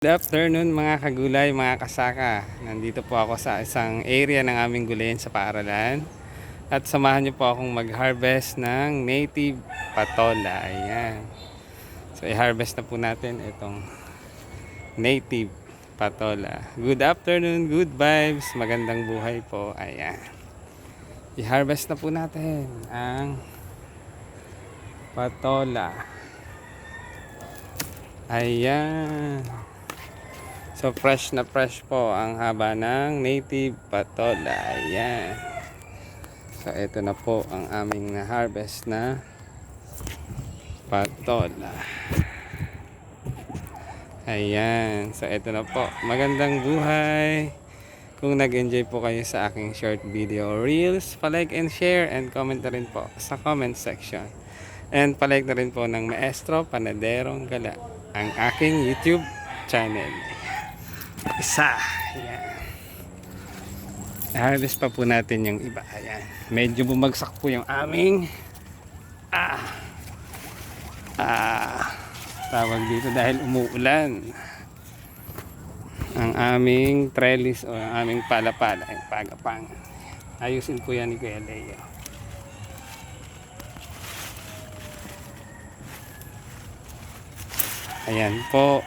Good afternoon mga kagulay, mga kasaka. Nandito po ako sa isang area ng aming gulayan sa paaralan. At samahan niyo po akong mag-harvest ng native patola. Ayan. So i-harvest na po natin itong native patola. Good afternoon, good vibes, magandang buhay po. Ayan. I-harvest na po natin ang patola. Ayan. So fresh na fresh po ang haba ng native patola. Ayan. So ito na po ang aming na-harvest na patola. Ayan. So ito na po. Magandang buhay. Kung nag-enjoy po kayo sa aking short video reels, palike and share and comment na rin po sa comment section. And palike na rin po ng Maestro Panaderong Gala, ang aking YouTube channel. Isa. Ayan. I-harvest pa po natin yung iba. Ayan. Medyo bumagsak po yung aming tawag dito dahil umuulan. Ang aming trellis o ang aming palapala, yung pagapang. Ayusin po yan ni Kuya Leo. Ayan po.